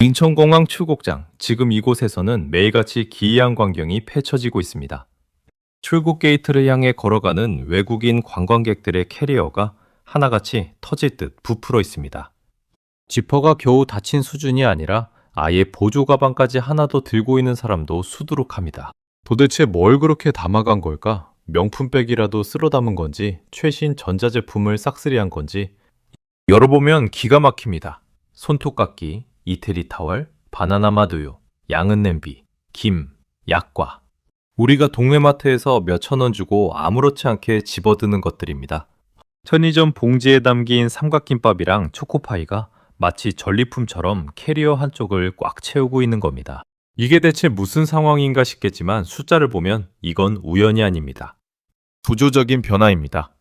인천공항 출국장, 지금 이곳에서는 매일같이 기이한 광경이 펼쳐지고 있습니다. 출국 게이트를 향해 걸어가는 외국인 관광객들의 캐리어가 하나같이 터질 듯 부풀어 있습니다. 지퍼가 겨우 닫힌 수준이 아니라 아예 보조 가방까지 하나 더 들고 있는 사람도 수두룩합니다. 도대체 뭘 그렇게 담아간 걸까? 명품백이라도 쓸어 담은 건지, 최신 전자제품을 싹쓸이한 건지 열어보면 기가 막힙니다. 손톱깎이, 이태리 타월, 바나나 마두유, 양은 냄비, 김, 약과. 우리가 동네마트에서 몇천 원 주고 아무렇지 않게 집어드는 것들입니다. 편의점 봉지에 담긴 삼각김밥이랑 초코파이가 마치 전리품처럼 캐리어 한쪽을 꽉 채우고 있는 겁니다. 이게 대체 무슨 상황인가 싶겠지만 숫자를 보면 이건 우연이 아닙니다. 구조적인 변화입니다.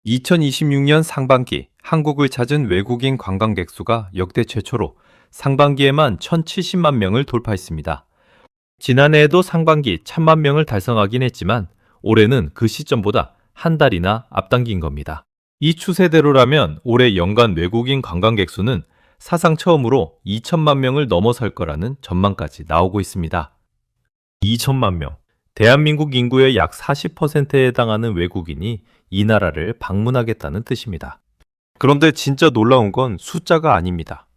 2026년 상반기 한국을 찾은 외국인 관광객 수가 역대 최초로 상반기에만 1,070만 명을 돌파했습니다. 지난해에도 상반기 1,000만 명을 달성하긴 했지만 올해는 그 시점보다 한 달이나 앞당긴 겁니다. 이 추세대로라면 올해 연간 외국인 관광객 수는 사상 처음으로 2천만 명을 넘어설 거라는 전망까지 나오고 있습니다. 2천만 명. 대한민국 인구의 약 40%에 해당하는 외국인이 이 나라를 방문하겠다는 뜻입니다. 그런데 진짜 놀라운 건 숫자가 아닙니다.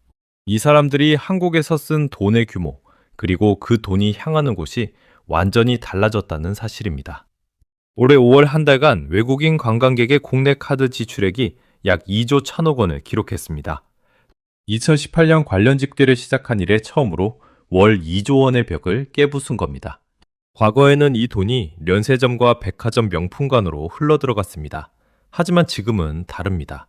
이 사람들이 한국에서 쓴 돈의 규모, 그리고 그 돈이 향하는 곳이 완전히 달라졌다는 사실입니다. 올해 5월 한 달간 외국인 관광객의 국내 카드 지출액이 약 2조 1천억 원을 기록했습니다. 2018년 관련 집계를 시작한 이래 처음으로 월 2조 원의 벽을 깨부순 겁니다. 과거에는 이 돈이 면세점과 백화점 명품관으로 흘러들어갔습니다. 하지만 지금은 다릅니다.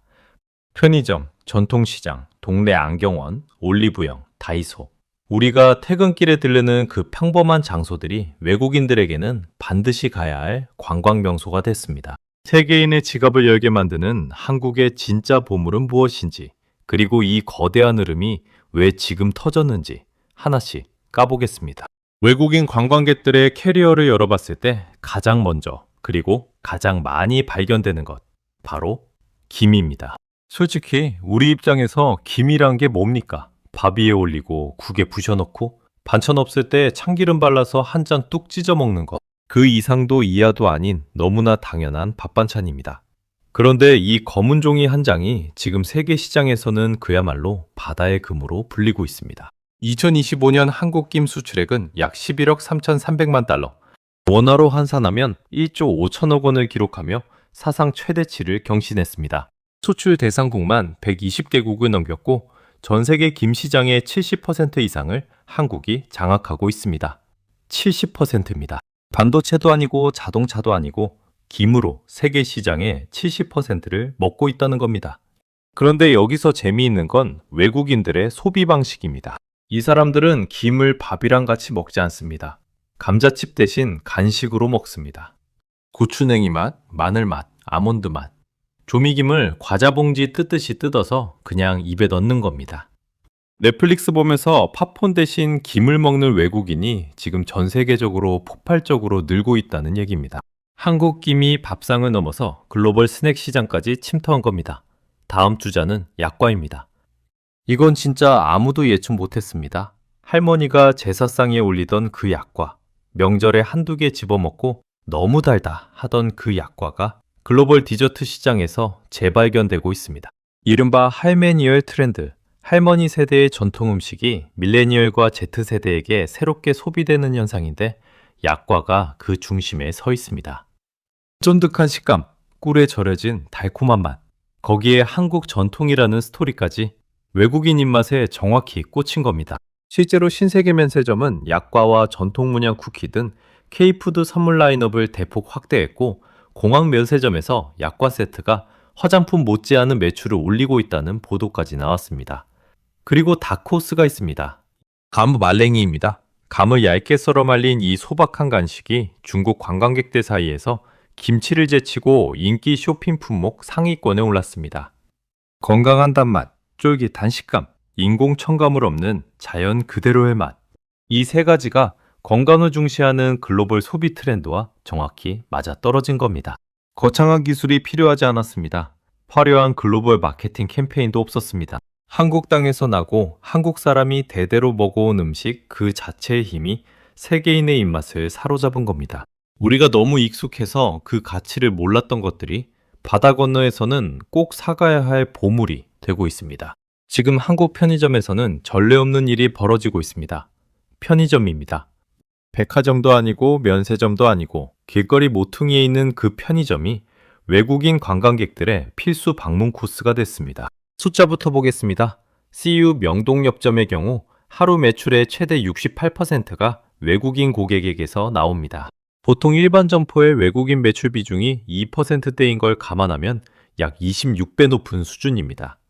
편의점, 전통시장, 동네 안경원, 올리브영, 다이소. 우리가 퇴근길에 들르는 그 평범한 장소들이 외국인들에게는 반드시 가야 할 관광 명소가 됐습니다. 세계인의 지갑을 열게 만드는 한국의 진짜 보물은 무엇인지, 그리고 이 거대한 흐름이 왜 지금 터졌는지 하나씩 까보겠습니다. 외국인 관광객들의 캐리어를 열어봤을 때 가장 먼저, 그리고 가장 많이 발견되는 것, 바로 김입니다. 솔직히 우리 입장에서 김이란 게 뭡니까? 밥 위에 올리고 국에 부셔넣고 반찬 없을 때 참기름 발라서 한 잔 뚝 찢어 먹는 것. 그 이상도 이하도 아닌 너무나 당연한 밥 반찬입니다. 그런데 이 검은 종이 한 장이 지금 세계 시장에서는 그야말로 바다의 금으로 불리고 있습니다. 2025년 한국 김 수출액은 약 11억 3,300만 달러. 원화로 환산하면 1조 5천억 원을 기록하며 사상 최대치를 경신했습니다. 수출 대상국만 120개국을 넘겼고 전 세계 김 시장의 70% 이상을 한국이 장악하고 있습니다. 70%입니다. 반도체도 아니고 자동차도 아니고 김으로 세계 시장의 70%를 먹고 있다는 겁니다. 그런데 여기서 재미있는 건 외국인들의 소비 방식입니다. 이 사람들은 김을 밥이랑 같이 먹지 않습니다. 감자칩 대신 간식으로 먹습니다. 고추냉이 맛, 마늘 맛, 아몬드 맛. 조미김을 과자 봉지 뜯듯이 뜯어서 그냥 입에 넣는 겁니다. 넷플릭스 보면서 팝콘 대신 김을 먹는 외국인이 지금 전 세계적으로 폭발적으로 늘고 있다는 얘기입니다. 한국 김이 밥상을 넘어서 글로벌 스낵 시장까지 침투한 겁니다. 다음 주자는 약과입니다. 이건 진짜 아무도 예측 못했습니다. 할머니가 제사상에 올리던 그 약과, 명절에 한두 개 집어먹고 너무 달다 하던 그 약과가 글로벌 디저트 시장에서 재발견되고 있습니다. 이른바 할메니얼 트렌드, 할머니 세대의 전통 음식이 밀레니얼과 Z세대에게 새롭게 소비되는 현상인데 약과가 그 중심에 서 있습니다. 쫀득한 식감, 꿀에 절여진 달콤한 맛, 거기에 한국 전통이라는 스토리까지 외국인 입맛에 정확히 꽂힌 겁니다. 실제로 신세계 면세점은 약과와 전통 문양 쿠키 등 K푸드 선물 라인업을 대폭 확대했고 공항 면세점에서 약과 세트가 화장품 못지않은 매출을 올리고 있다는 보도까지 나왔습니다. 그리고 다코스가 있습니다. 감 말랭이입니다. 감을 얇게 썰어 말린 이 소박한 간식이 중국 관광객들 사이에서 김치를 제치고 인기 쇼핑 품목 상위권에 올랐습니다. 건강한 단맛, 쫄깃한 식감, 인공 첨가물 없는 자연 그대로의 맛. 이 세 가지가 건강을 중시하는 글로벌 소비 트렌드와 정확히 맞아떨어진 겁니다. 거창한 기술이 필요하지 않았습니다. 화려한 글로벌 마케팅 캠페인도 없었습니다. 한국 땅에서 나고 한국 사람이 대대로 먹어온 음식 그 자체의 힘이 세계인의 입맛을 사로잡은 겁니다. 우리가 너무 익숙해서 그 가치를 몰랐던 것들이 바다 건너에서는 꼭 사가야 할 보물이 되고 있습니다. 지금 한국 편의점에서는 전례 없는 일이 벌어지고 있습니다. 편의점입니다. 백화점도 아니고 면세점도 아니고 길거리 모퉁이에 있는 그 편의점이 외국인 관광객들의 필수 방문 코스가 됐습니다. 숫자부터 보겠습니다. CU 명동역점의 경우 하루 매출의 최대 68%가 외국인 고객에게서 나옵니다. 보통 일반 점포의 외국인 매출 비중이 2%대인 걸 감안하면 약 26배 높은 수준입니다.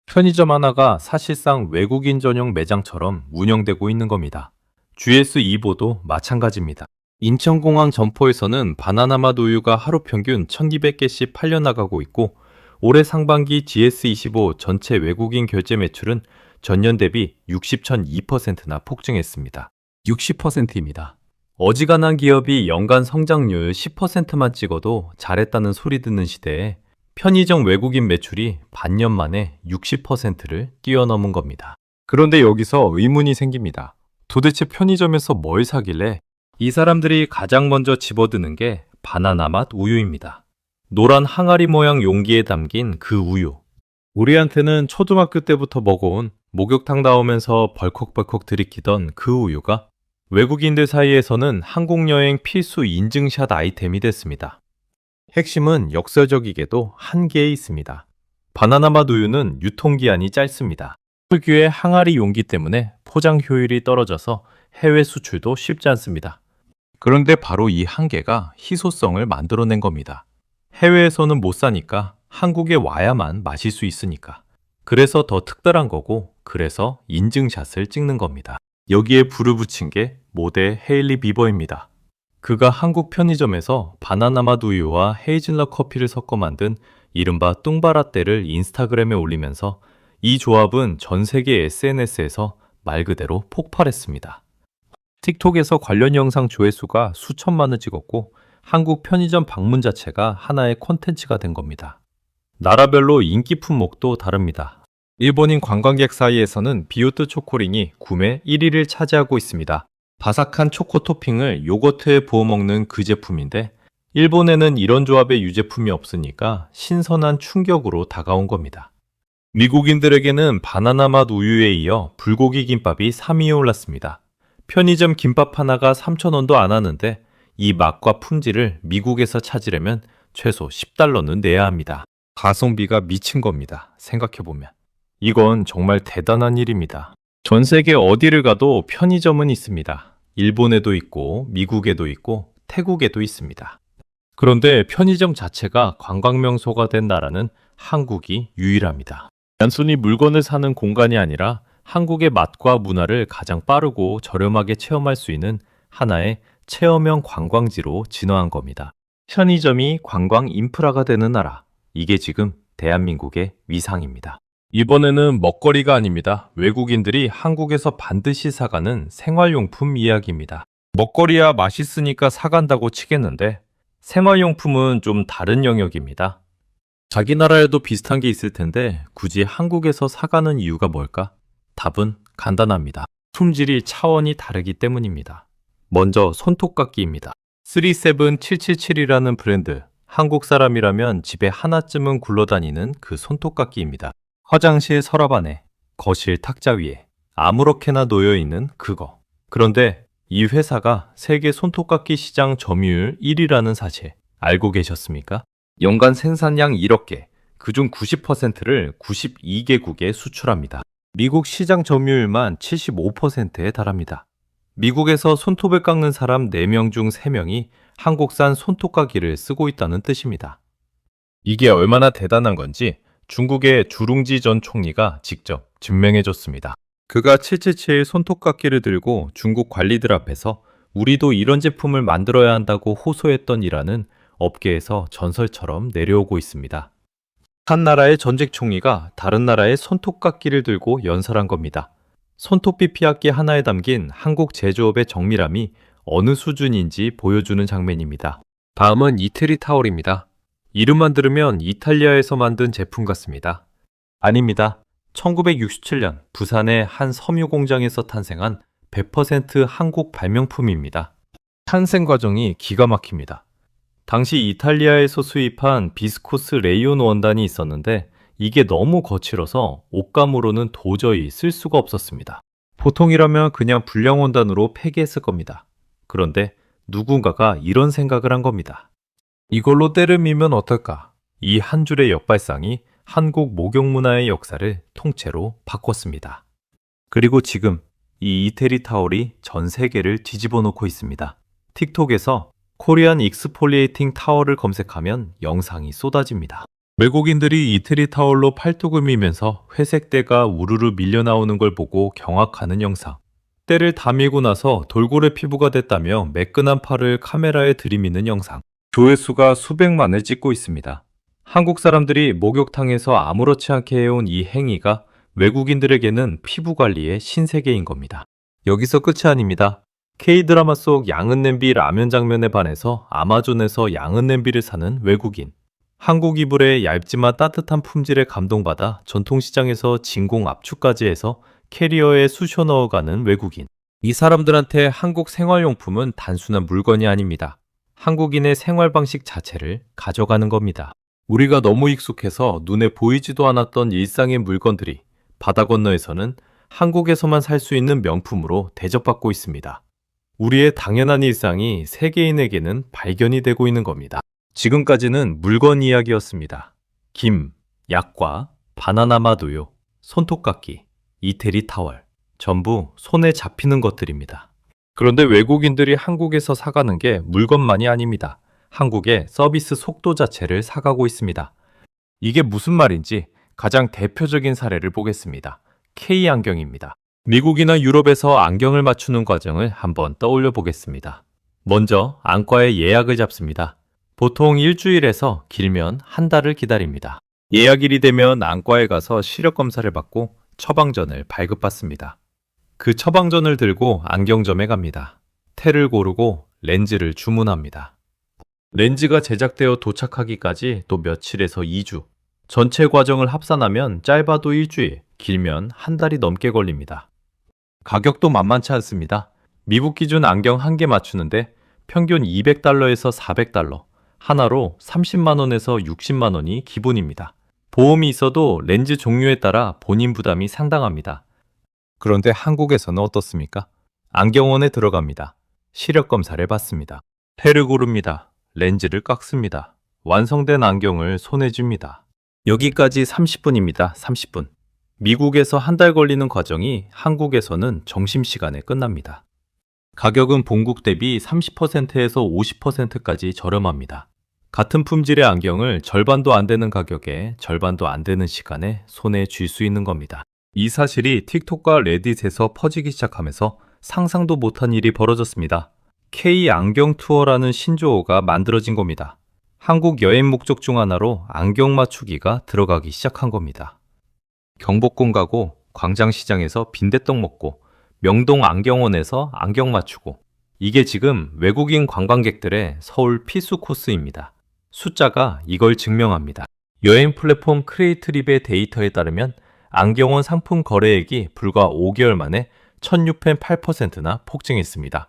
편의점 하나가 사실상 외국인 전용 매장처럼 운영되고 있는 겁니다. GS2보도 마찬가지입니다. 인천공항 점포에서는 바나나맛 우유가 하루 평균 1200개씩 팔려나가고 있고 올해 상반기 GS25 전체 외국인 결제 매출은 전년 대비 60.2%나 폭증했습니다. 60%입니다. 어지간한 기업이 연간 성장률 10%만 찍어도 잘했다는 소리 듣는 시대에 편의점 외국인 매출이 반년 만에 60%를 뛰어넘은 겁니다. 그런데 여기서 의문이 생깁니다. 도대체 편의점에서 뭘 사길래 이 사람들이 가장 먼저 집어드는 게 바나나 맛 우유입니다. 노란 항아리 모양 용기에 담긴 그 우유. 우리한테는 초등학교 때부터 먹어온 목욕탕 나오면서 벌컥벌컥 들이키던 그 우유가 외국인들 사이에서는 한국 여행 필수 인증샷 아이템이 됐습니다. 핵심은 역설적이게도 한계에 있습니다. 바나나 맛 우유는 유통기한이 짧습니다. 특유의 항아리 용기 때문에 포장 효율이 떨어져서 해외 수출도 쉽지 않습니다. 그런데 바로 이 한계가 희소성을 만들어낸 겁니다. 해외에서는 못 사니까 한국에 와야만 마실 수 있으니까. 그래서 더 특별한 거고, 그래서 인증샷을 찍는 겁니다. 여기에 불을 붙인 게 모델 헤일리 비버입니다. 그가 한국 편의점에서 바나나 맛 우유와 헤이즐넛 커피를 섞어 만든 이른바 뚱바라떼를 인스타그램에 올리면서 이 조합은 전 세계 SNS에서 말 그대로 폭발했습니다. 틱톡에서 관련 영상 조회수가 수천만을 찍었고 한국 편의점 방문 자체가 하나의 콘텐츠가 된 겁니다. 나라별로 인기 품목도 다릅니다. 일본인 관광객 사이에서는 비오트 초코링이 구매 1위를 차지하고 있습니다. 바삭한 초코 토핑을 요거트에 부어 먹는 그 제품인데 일본에는 이런 조합의 유제품이 없으니까 신선한 충격으로 다가온 겁니다. 미국인들에게는 바나나 맛 우유에 이어 불고기 김밥이 3위에 올랐습니다. 편의점 김밥 하나가 3,000원도 안 하는데 이 맛과 품질을 미국에서 찾으려면 최소 $10는 내야 합니다. 가성비가 미친 겁니다. 생각해보면. 이건 정말 대단한 일입니다. 전 세계 어디를 가도 편의점은 있습니다. 일본에도 있고 미국에도 있고 태국에도 있습니다. 그런데 편의점 자체가 관광명소가 된 나라는 한국이 유일합니다. 단순히 물건을 사는 공간이 아니라 한국의 맛과 문화를 가장 빠르고 저렴하게 체험할 수 있는 하나의 체험형 관광지로 진화한 겁니다. 편의점이 관광 인프라가 되는 나라. 이게 지금 대한민국의 위상입니다. 이번에는 먹거리가 아닙니다. 외국인들이 한국에서 반드시 사가는 생활용품 이야기입니다. 먹거리야 맛있으니까 사간다고 치겠는데 생활용품은 좀 다른 영역입니다. 자기 나라에도 비슷한 게 있을 텐데 굳이 한국에서 사가는 이유가 뭘까? 답은 간단합니다. 품질이 차원이 다르기 때문입니다. 먼저 손톱깎이입니다. 37777이라는 브랜드. 한국 사람이라면 집에 하나쯤은 굴러다니는 그 손톱깎이입니다. 화장실 서랍 안에, 거실 탁자 위에 아무렇게나 놓여있는 그거. 그런데 이 회사가 세계 손톱깎이 시장 점유율 1위라는 사실 알고 계셨습니까? 연간 생산량 1억 개, 그중 90%를 92개국에 수출합니다. 미국 시장 점유율만 75%에 달합니다. 미국에서 손톱을 깎는 사람 4명 중 3명이 한국산 손톱깎이를 쓰고 있다는 뜻입니다. 이게 얼마나 대단한 건지 중국의 주룽지 전 총리가 직접 증명해줬습니다. 그가 777 손톱깎이를 들고 중국 관리들 앞에서 우리도 이런 제품을 만들어야 한다고 호소했던 일화는 업계에서 전설처럼 내려오고 있습니다. 한 나라의 전직 총리가 다른 나라의 손톱깎이를 들고 연설한 겁니다. 손톱 비피악기 하나에 담긴 한국 제조업의 정밀함이 어느 수준인지 보여주는 장면입니다. 다음은 이태리 타월입니다. 이름만 들으면 이탈리아에서 만든 제품 같습니다. 아닙니다. 1967년 부산의 한 섬유 공장에서 탄생한 100% 한국 발명품입니다. 탄생 과정이 기가 막힙니다. 당시 이탈리아에서 수입한 비스코스 레이온 원단이 있었는데 이게 너무 거칠어서 옷감으로는 도저히 쓸 수가 없었습니다. 보통이라면 그냥 불량 원단으로 폐기했을 겁니다. 그런데 누군가가 이런 생각을 한 겁니다. 이걸로 때를 미면 어떨까? 이 한 줄의 역발상이 한국 목욕 문화의 역사를 통째로 바꿨습니다. 그리고 지금 이 이태리 타월이 전 세계를 뒤집어 놓고 있습니다. 틱톡에서 코리안 익스폴리에이팅 타월을 검색하면 영상이 쏟아집니다. 외국인들이 이태리 타월로 팔뚝을 미면서 회색 때가 우르르 밀려 나오는 걸 보고 경악하는 영상. 때를 다 밀고 나서 돌고래 피부가 됐다며 매끈한 팔을 카메라에 들이미는 영상. 조회수가 수백만을 찍고 있습니다. 한국 사람들이 목욕탕에서 아무렇지 않게 해온 이 행위가 외국인들에게는 피부 관리의 신세계인 겁니다. 여기서 끝이 아닙니다. K드라마 속 양은 냄비 라면 장면에 반해서 아마존에서 양은 냄비를 사는 외국인. 한국 이불의 얇지만 따뜻한 품질에 감동받아 전통시장에서 진공 압축까지 해서 캐리어에 쑤셔 넣어가는 외국인. 이 사람들한테 한국 생활용품은 단순한 물건이 아닙니다. 한국인의 생활 방식 자체를 가져가는 겁니다. 우리가 너무 익숙해서 눈에 보이지도 않았던 일상의 물건들이 바다 건너에서는 한국에서만 살 수 있는 명품으로 대접받고 있습니다. 우리의 당연한 일상이 세계인에게는 발견이 되고 있는 겁니다. 지금까지는 물건 이야기였습니다. 김, 약과, 바나나 맛 우유, 손톱깎이, 이태리 타월, 전부 손에 잡히는 것들입니다. 그런데 외국인들이 한국에서 사가는 게 물건만이 아닙니다. 한국의 서비스 속도 자체를 사가고 있습니다. 이게 무슨 말인지 가장 대표적인 사례를 보겠습니다. K 안경입니다. 미국이나 유럽에서 안경을 맞추는 과정을 한번 떠올려 보겠습니다. 먼저 안과에 예약을 잡습니다. 보통 일주일에서 길면 한 달을 기다립니다. 예약일이 되면 안과에 가서 시력 검사를 받고 처방전을 발급받습니다. 그 처방전을 들고 안경점에 갑니다. 테를 고르고 렌즈를 주문합니다. 렌즈가 제작되어 도착하기까지 또 며칠에서 2주. 전체 과정을 합산하면 짧아도 일주일, 길면 한 달이 넘게 걸립니다. 가격도 만만치 않습니다. 미국 기준 안경 한 개 맞추는데 평균 200달러에서 400달러, 하나로 30만 원에서 60만 원이 기본입니다. 보험이 있어도 렌즈 종류에 따라 본인 부담이 상당합니다. 그런데 한국에서는 어떻습니까? 안경원에 들어갑니다. 시력 검사를 받습니다. 테를 고릅니다. 렌즈를 깎습니다. 완성된 안경을 손에 줍니다. 여기까지 30분입니다. 30분. 미국에서 한 달 걸리는 과정이 한국에서는 점심시간에 끝납니다. 가격은 본국 대비 30%에서 50%까지 저렴합니다. 같은 품질의 안경을 절반도 안 되는 가격에 절반도 안 되는 시간에 손에 쥘 수 있는 겁니다. 이 사실이 틱톡과 레딧에서 퍼지기 시작하면서 상상도 못한 일이 벌어졌습니다. K 안경 투어라는 신조어가 만들어진 겁니다. 한국 여행 목적 중 하나로 안경 맞추기가 들어가기 시작한 겁니다. 경복궁 가고 광장시장에서 빈대떡 먹고 명동 안경원에서 안경 맞추고 이게 지금 외국인 관광객들의 서울 필수 코스입니다. 숫자가 이걸 증명합니다. 여행 플랫폼 크리에이트립의 데이터에 따르면 안경원 상품 거래액이 불과 5개월 만에 1608%나 폭증했습니다.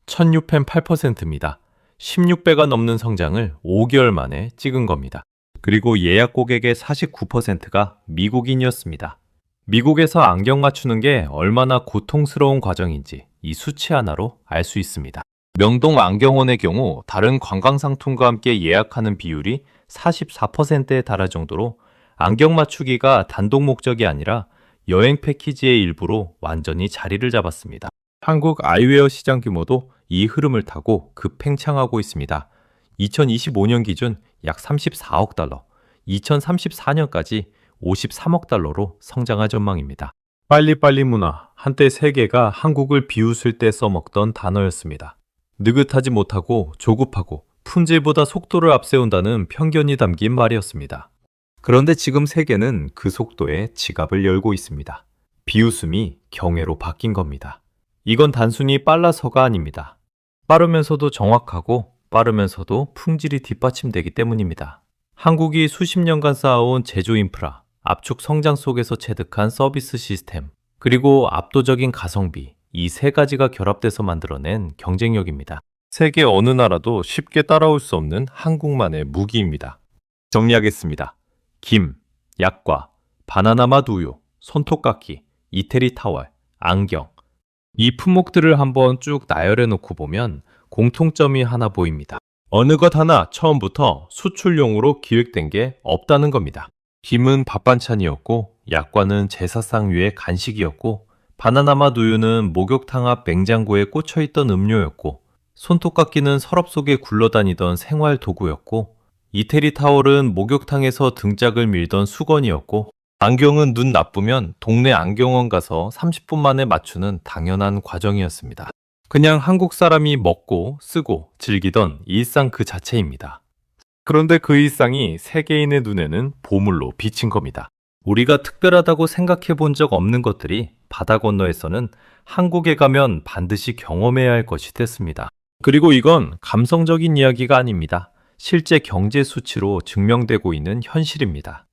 1608%입니다. 16배가 넘는 성장을 5개월 만에 찍은 겁니다. 그리고 예약 고객의 49%가 미국인이었습니다. 미국에서 안경 맞추는 게 얼마나 고통스러운 과정인지 이 수치 하나로 알 수 있습니다. 명동 안경원의 경우 다른 관광상품과 함께 예약하는 비율이 44%에 달할 정도로 안경 맞추기가 단독 목적이 아니라 여행 패키지의 일부로 완전히 자리를 잡았습니다. 한국 아이웨어 시장 규모도 이 흐름을 타고 급팽창하고 있습니다. 2025년 기준 약 34억 달러, 2034년까지 53억 달러로 성장할 전망입니다. 빨리빨리 문화, 한때 세계가 한국을 비웃을 때 써먹던 단어였습니다. 느긋하지 못하고 조급하고 품질보다 속도를 앞세운다는 편견이 담긴 말이었습니다. 그런데 지금 세계는 그 속도에 지갑을 열고 있습니다. 비웃음이 경애로 바뀐 겁니다. 이건 단순히 빨라서가 아닙니다. 빠르면서도 정확하고 빠르면서도 품질이 뒷받침되기 때문입니다. 한국이 수십 년간 쌓아온 제조 인프라, 압축 성장 속에서 체득한 서비스 시스템, 그리고 압도적인 가성비, 이 세 가지가 결합돼서 만들어낸 경쟁력입니다. 세계 어느 나라도 쉽게 따라올 수 없는 한국만의 무기입니다. 정리하겠습니다. 김, 약과, 바나나맛 우유, 손톱깎이, 이태리 타월, 안경. 이 품목들을 한번 쭉 나열해 놓고 보면 공통점이 하나 보입니다. 어느 것 하나 처음부터 수출용으로 기획된 게 없다는 겁니다. 김은 밥 반찬이었고, 약과는 제사상 위의 간식이었고, 바나나맛 우유는 목욕탕 앞 냉장고에 꽂혀있던 음료였고, 손톱깎이는 서랍 속에 굴러다니던 생활 도구였고, 이태리 타월은 목욕탕에서 등짝을 밀던 수건이었고, 안경은 눈 나쁘면 동네 안경원 가서 30분 만에 맞추는 당연한 과정이었습니다. 그냥 한국 사람이 먹고 쓰고 즐기던 일상 그 자체입니다. 그런데 그 일상이 세계인의 눈에는 보물로 비친 겁니다. 우리가 특별하다고 생각해 본 적 없는 것들이 바다 건너에서는 한국에 가면 반드시 경험해야 할 것이 됐습니다. 그리고 이건 감성적인 이야기가 아닙니다. 실제 경제 수치로 증명되고 있는 현실입니다.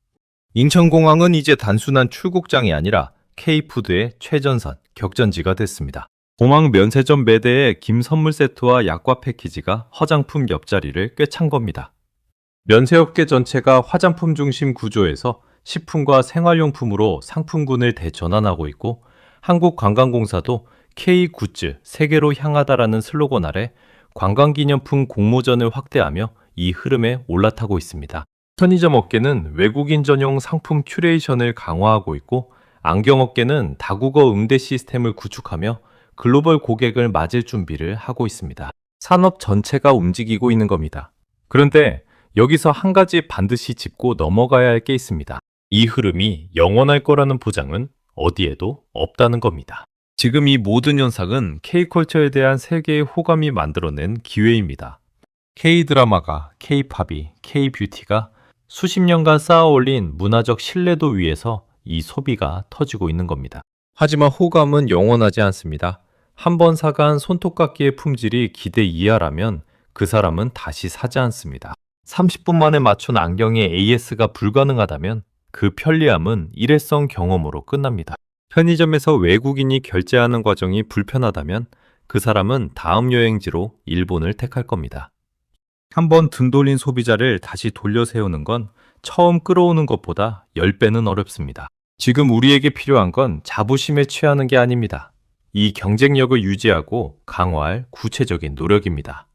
인천공항은 이제 단순한 출국장이 아니라 K푸드의 최전선, 격전지가 됐습니다. 공항 면세점 매대에 김 선물 세트와 약과 패키지가 화장품 옆자리를 꿰찬 겁니다. 면세업계 전체가 화장품 중심 구조에서 식품과 생활용품으로 상품군을 대전환하고 있고, 한국관광공사도 K굿즈 세계로 향하다라는 슬로건 아래 관광기념품 공모전을 확대하며 이 흐름에 올라타고 있습니다. 편의점 업계는 외국인 전용 상품 큐레이션을 강화하고 있고, 안경업계는 다국어 응대 시스템을 구축하며 글로벌 고객을 맞을 준비를 하고 있습니다. 산업 전체가 움직이고 있는 겁니다. 그런데 여기서 한 가지 반드시 짚고 넘어가야 할 게 있습니다. 이 흐름이 영원할 거라는 보장은 어디에도 없다는 겁니다. 지금 이 모든 현상은 K컬처에 대한 세계의 호감이 만들어낸 기회입니다. K드라마가, K팝이, K뷰티가 수십 년간 쌓아 올린 문화적 신뢰도 위에서 이 소비가 터지고 있는 겁니다. 하지만 호감은 영원하지 않습니다. 한번 사간 손톱깎이의 품질이 기대 이하라면 그 사람은 다시 사지 않습니다. 30분 만에 맞춘 안경의 AS가 불가능하다면 그 편리함은 일회성 경험으로 끝납니다. 편의점에서 외국인이 결제하는 과정이 불편하다면 그 사람은 다음 여행지로 일본을 택할 겁니다. 한번 등 돌린 소비자를 다시 돌려 세우는 건 처음 끌어오는 것보다 10배는 어렵습니다. 지금 우리에게 필요한 건 자부심에 취하는 게 아닙니다. 이 경쟁력을 유지하고 강화할 구체적인 노력입니다.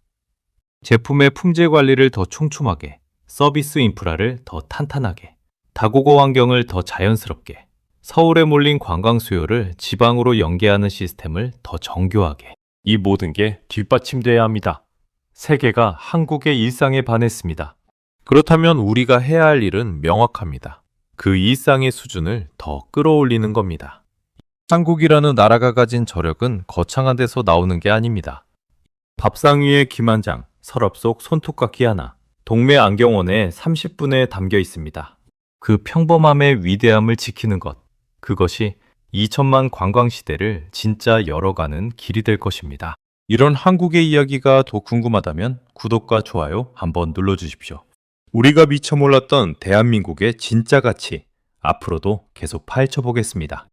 제품의 품질 관리를 더 촘촘하게, 서비스 인프라를 더 탄탄하게, 다국어 환경을 더 자연스럽게, 서울에 몰린 관광 수요를 지방으로 연계하는 시스템을 더 정교하게, 이 모든 게 뒷받침돼야 합니다. 세계가 한국의 일상에 반했습니다. 그렇다면 우리가 해야 할 일은 명확합니다. 그 일상의 수준을 더 끌어올리는 겁니다. 한국이라는 나라가 가진 저력은 거창한 데서 나오는 게 아닙니다. 밥상 위에 김 한 장, 서랍 속 손톱깎이 하나, 동네 안경원에 30분에 담겨 있습니다. 그 평범함의 위대함을 지키는 것, 그것이 2000만 관광시대를 진짜 열어가는 길이 될 것입니다. 이런 한국의 이야기가 더 궁금하다면 구독과 좋아요 한번 눌러주십시오. 우리가 미처 몰랐던 대한민국의 진짜 가치, 앞으로도 계속 파헤쳐 보겠습니다.